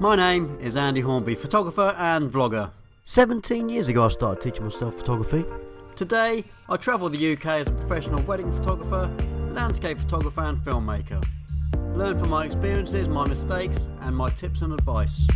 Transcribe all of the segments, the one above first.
My name is Andy Hornby, photographer and vlogger. 17 years ago I started teaching myself photography. Today I travel the UK as a professional wedding photographer, landscape photographer and filmmaker. Learn from my experiences, my mistakes and my tips and advice.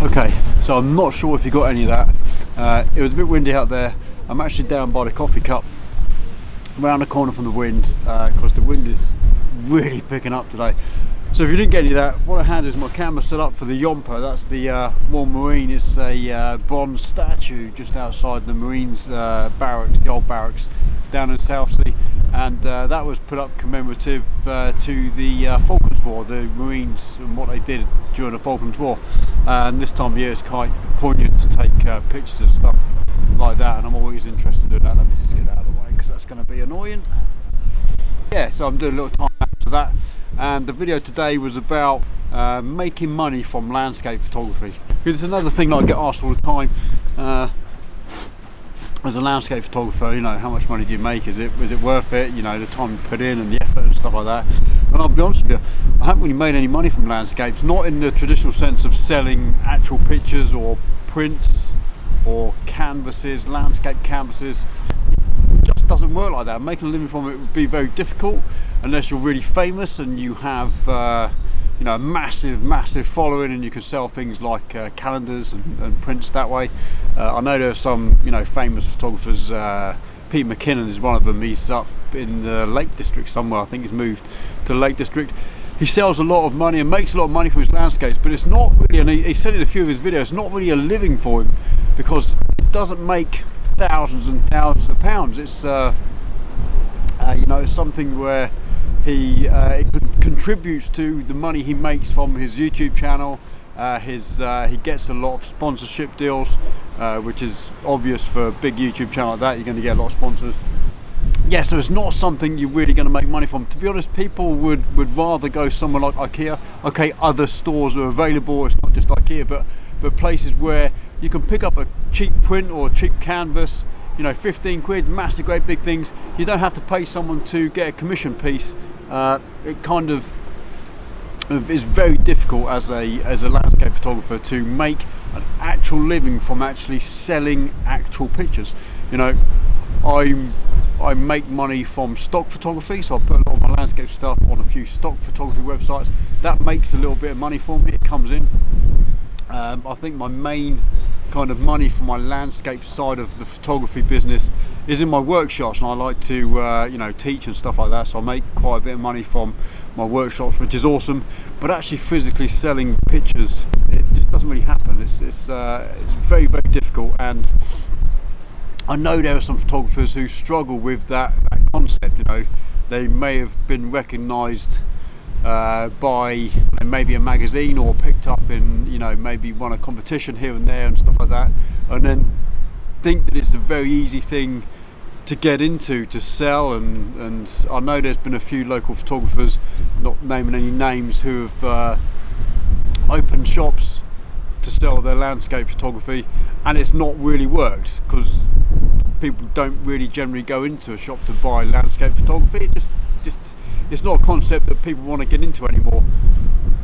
Okay, so I'm not sure if you got any of that. It was a bit windy out there. I'm actually down by the coffee cup, around the corner from the wind, because the wind is really picking up today. So if you didn't get any of that, what I had is my camera set up for the Yomper. That's the Royal Marine. It's a bronze statue just outside the Marines barracks, the old barracks down in Southsea, and that was put up commemorative to the Falklands War, the Marines and what they did during the Falklands War. And this time of year it's quite poignant to take pictures of stuff like that, and I'm always interested in doing that. Let me just get out of the way because that's going to be annoying. Yeah, so I'm doing a little time lapse of that, and the video today was about making money from landscape photography, because it's another thing that I get asked all the time. As a landscape photographer, you know, how much money do you make? Is it worth it? You know, the time you put in and the effort and stuff like that. And I'll be honest with you, I haven't really made any money from landscapes, not in the traditional sense of selling actual pictures or prints or canvases, landscape canvases. It just doesn't work like that. Making a living from it would be very difficult unless you're really famous and you have you know, a massive following, and you can sell things like calendars and prints that way. I know there are some, you know, famous photographers. Pete McKinnon is one of them. He's up in the Lake District somewhere. I think he's moved to the Lake District. He sells a lot of money and makes a lot of money from his landscapes, but it's not really, and he said in a few of his videos, not really a living for him, because it doesn't make thousands and thousands of pounds. It's you know, it's something where he contributes to the money he makes from his YouTube channel. He gets a lot of sponsorship deals, which is obvious for a big YouTube channel like that. You're going to get a lot of sponsors. Yeah, so it's not something you're really going to make money from. To be honest, people would rather go somewhere like IKEA. Okay, other stores are available. It's not just IKEA, but places where you can pick up a cheap print or a cheap canvas. You know, 15 quid, massive, great big things. You don't have to pay someone to get a commission piece. It kind of is very difficult as a landscape photographer to make an actual living from actually selling actual pictures. You know, I make money from stock photography, so I put a lot of my landscape stuff on a few stock photography websites. That makes a little bit of money for me. It comes in. I think my main kind of money for my landscape side of the photography business is in my workshops, and I like to you know, teach and stuff like that, so I make quite a bit of money from my workshops, which is awesome. But actually physically selling pictures, it just doesn't really happen. It's very difficult, and I know there are some photographers who struggle with that concept. You know, they may have been recognised by maybe a magazine or picked up in, you know, maybe won a competition here and there and stuff like that, and then think that it's a very easy thing to get into, to sell. And I know there's been a few local photographers, not naming any names, who have opened shops to sell their landscape photography, and it's not really worked because people don't really generally go into a shop to buy landscape photography. It just it's not a concept that people want to get into anymore.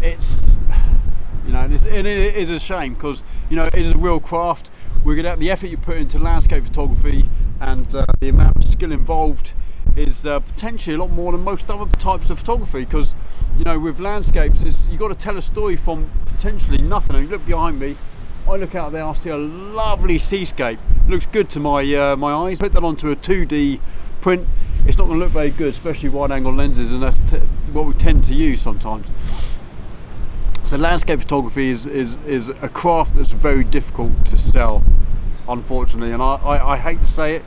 It's, you know, and it is a shame, because, you know, it is a real craft. We're gonna have the effort you put into landscape photography, and the amount of skill involved is potentially a lot more than most other types of photography. Because, you know, with landscapes, you've got to tell a story from potentially nothing. And you look behind me, I look out there, I see a lovely seascape. It looks good to my my eyes. Put that onto a 2D print, it's not going to look very good, especially wide angle lenses, and that's what we tend to use sometimes. So landscape photography is a craft that's very difficult to sell, unfortunately, and I hate to say it.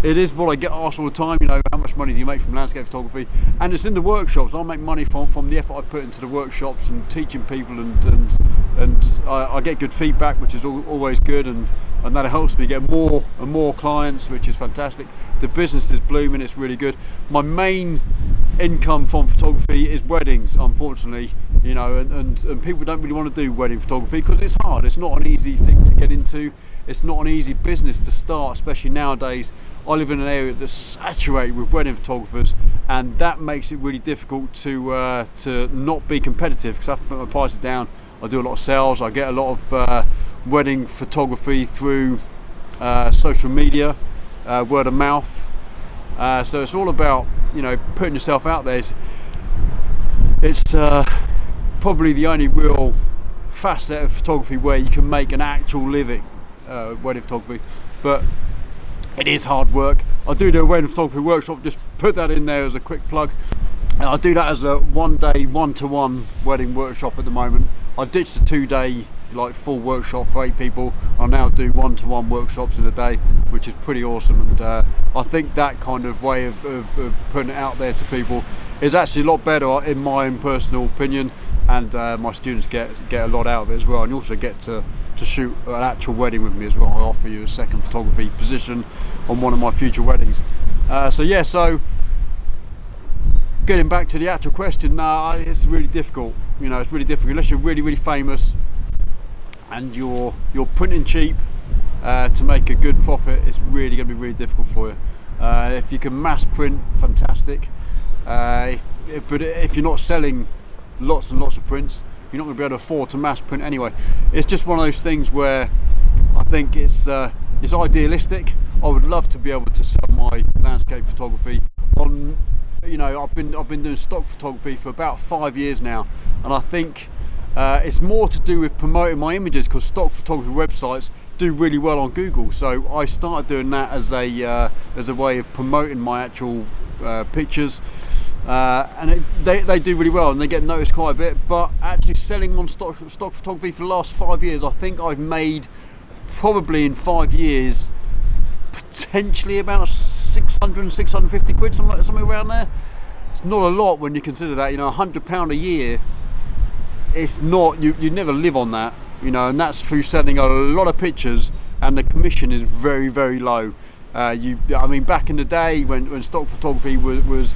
it is what I get asked all the time, you know, how much money do you make from landscape photography? And it's in the workshops. I make money from the effort I put into the workshops and teaching people, and I get good feedback, which is always good, and that helps me get more and more clients, which is fantastic. The business is blooming, it's really good. My main income from photography is weddings, unfortunately, you know, and people don't really want to do wedding photography because it's hard. It's not an easy thing to get into. It's not an easy business to start, especially nowadays. I live in an area that's saturated with wedding photographers, and that makes it really difficult to not be competitive, because I have to put my prices down. I do a lot of sales. I get a lot of wedding photography through social media, word of mouth. So it's all about, you know, putting yourself out there. It's probably the only real facet of photography where you can make an actual living, wedding photography. But it is hard work. I do a wedding photography workshop, just put that in there as a quick plug. And I do that as a one-day, one-to-one wedding workshop at the moment. I ditched a 2-day like full workshop for 8 people. I now do one-to-one workshops in a day, which is pretty awesome. And I think that kind of way of putting it out there to people is actually a lot better, in my own personal opinion. And my students get a lot out of it as well. And you also get to shoot an actual wedding with me as well. I offer you a second photography position on one of my future weddings. So getting back to the actual question, it's really difficult. You know, it's really difficult unless you're really, really famous and you're printing cheap to make a good profit. It's really going to be really difficult for you. If you can mass print, fantastic. But if you're not selling lots and lots of prints, you're not going to be able to afford to mass print anyway. It's just one of those things where I think it's idealistic. I would love to be able to sell my landscape photography on, you know, I've been doing stock photography for about 5 years now, and I think it's more to do with promoting my images, because stock photography websites do really well on Google. So I started doing that as a way of promoting my actual pictures. And they do really well, and they get noticed quite a bit. But actually selling on stock photography for the last 5 years, I think I've made probably in 5 years potentially about 650 quid, something around there. It's not a lot when you consider that, you know, £100 a year. It's not, you never live on that, you know, and that's through selling a lot of pictures, and the commission is very, very low. I mean, back in the day when stock photography was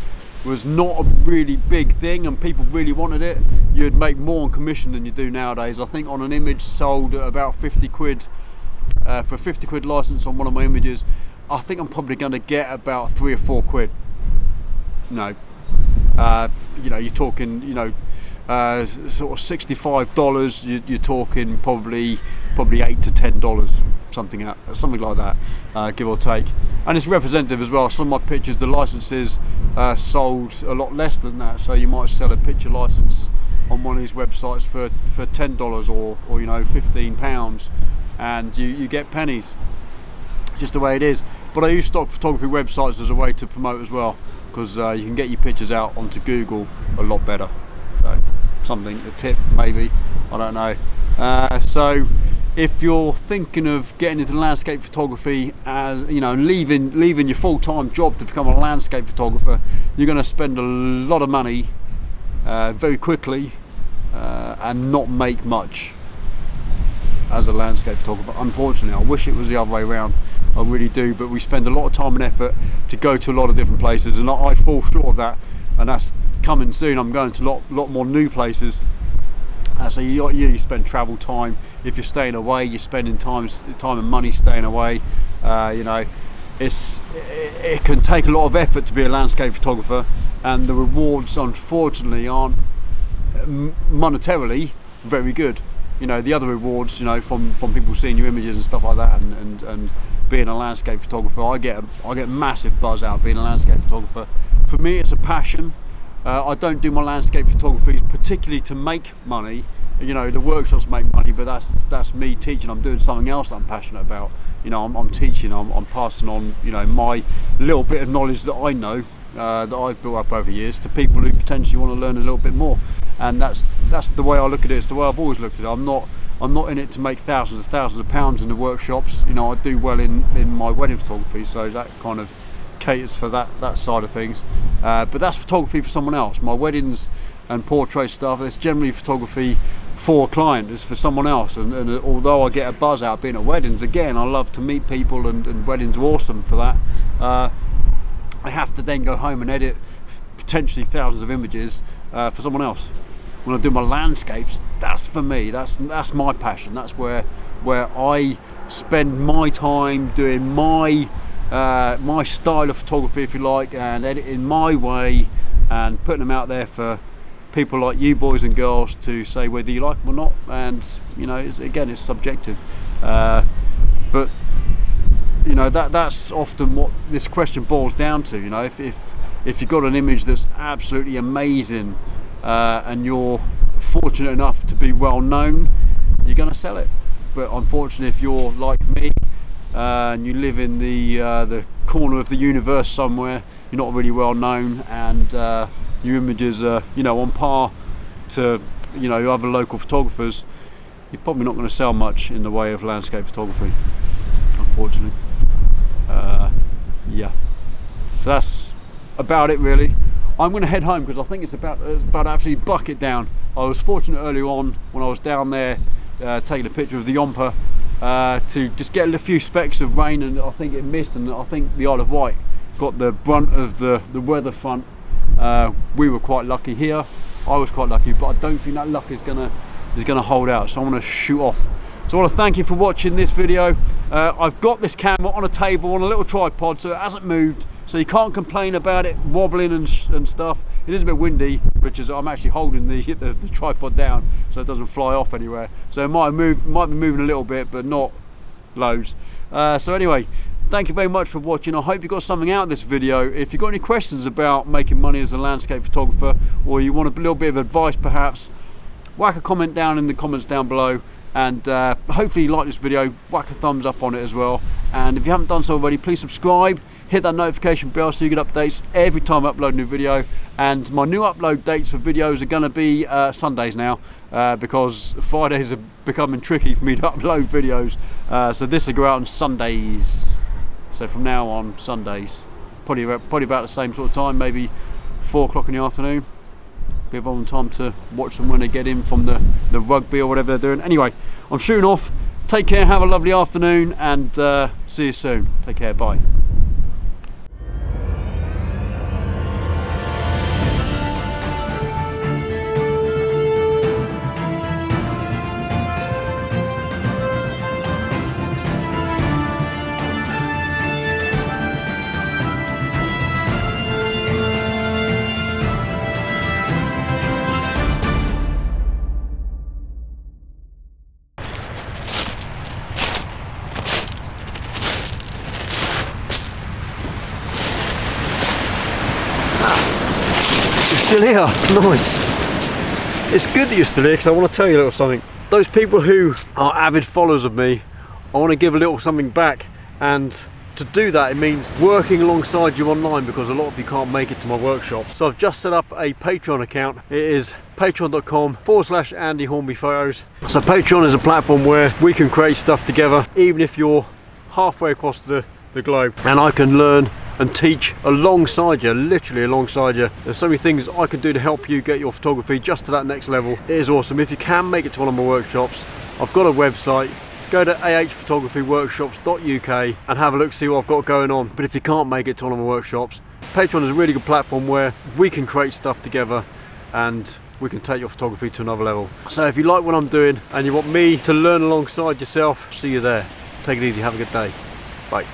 not a really big thing and people really wanted it, you'd make more on commission than you do nowadays. I think on an image sold at about 50 quid, for a 50 quid license on one of my images, I think I'm probably going to get about 3 or 4 quid. No, you know, you're talking, you know, sort of $65. You're talking probably $8 to $10, something like that, give or take. And it's representative as well. Some of my pictures, the licenses sold a lot less than that. So you might sell a picture license on one of these websites for $10 or you know, £15, and you get pennies. Just the way it is. But I use stock photography websites as a way to promote as well, because you can get your pictures out onto Google a lot better. So a tip maybe, I don't know. So if you're thinking of getting into landscape photography, as you know, leaving your full-time job to become a landscape photographer, you're going to spend a lot of money very quickly and not make much as a landscape photographer. Unfortunately, I wish it was the other way around. I really do, but we spend a lot of time and effort to go to a lot of different places, and I fall short of that, and that's coming soon. I'm going to a lot more new places. So you spend travel time. If you're staying away, you're spending time and money staying away. You know, it can take a lot of effort to be a landscape photographer, and the rewards unfortunately aren't monetarily very good. You know, the other rewards, you know, from people seeing your images and stuff like that, and being a landscape photographer, I get massive buzz out of being a landscape photographer. For me, it's a passion. I don't do my landscape photography particularly to make money. You know, the workshops make money, but that's me teaching. I'm doing something else that I'm passionate about. You know, I'm teaching. I'm passing on, you know, my little bit of knowledge that I know that I've built up over the years to people who potentially want to learn a little bit more. And that's the way I look at it. It's the way I've always looked at it. I'm not in it to make thousands of pounds in the workshops. You know, I do well in my wedding photography, so that kind of caters for that side of things. But that's photography for someone else. My weddings and portrait stuff, it's generally photography for a client, it's for someone else. And although I get a buzz out being at weddings, again, I love to meet people, and weddings are awesome for that. I have to then go home and edit potentially thousands of images for someone else. When I do my landscapes, that's for me. That's my passion. That's where I spend my time doing my style of photography, if you like, and editing my way and putting them out there for people like you boys and girls to say whether you like them or not. And you know, it's subjective, but you know, that's often what this question boils down to. You know, if you've got an image that's absolutely amazing and you're fortunate enough to be well known, you're going to sell it. But unfortunately, if you're like me and you live in the corner of the universe somewhere, you're not really well known, and your images are, you know, on par to, you know, other local photographers, you're probably not going to sell much in the way of landscape photography, unfortunately. Yeah, so that's about it really. I'm going to head home because I think it's about to absolutely bucket down. I was fortunate earlier on when I was down there taking a picture of the Yomper to just get a few specks of rain, and I think it missed, and I think the Isle of Wight got the brunt of the weather front. We were quite lucky here. I was quite lucky, but I don't think that luck is gonna hold out. So I want to shoot off. So I want to thank you for watching this video. I've got this camera on a table on a little tripod, so it hasn't moved, so you can't complain about it wobbling and stuff. It is a bit windy, which is I'm actually holding the tripod down so it doesn't fly off anywhere. So it might be moving a little bit, but not loads. So anyway, thank you very much for watching. I hope you got something out of this video. If you've got any questions about making money as a landscape photographer, or you want a little bit of advice perhaps, whack a comment down in the comments down below. And hopefully you like this video, whack a thumbs up on it as well. And if you haven't done so already, please subscribe, hit that notification bell so you get updates every time I upload a new video. And my new upload dates for videos are going to be Sundays now, because Fridays are becoming tricky for me to upload videos. So this will go out on Sundays. So from now on, Sundays, probably about the same sort of time, maybe 4 o'clock in the afternoon. Bit of on time to watch them when they get in from the rugby or whatever they're doing. Anyway, I'm shooting off. Take care, have a lovely afternoon, and see you soon. Take care, bye. Still here, nice. It's good that you're still here because I want to tell you a little something. Those people who are avid followers of me, I want to give a little something back, and to do that it means working alongside you online, because a lot of you can't make it to my workshop. So I've just set up a Patreon account. It is patreon.com/Andy Hornby Photos. So Patreon is a platform where we can create stuff together, even if you're halfway across the globe, and I can learn and teach alongside you, literally alongside you. There's so many things I can do to help you get your photography just to that next level. It is awesome. If you can make it to one of my workshops, I've got a website. Go to ahphotographyworkshops.uk and have a look, see what I've got going on. But if you can't make it to one of my workshops, Patreon is a really good platform where we can create stuff together and we can take your photography to another level. So if you like what I'm doing and you want me to learn alongside yourself, see you there. Take it easy, have a good day. Bye.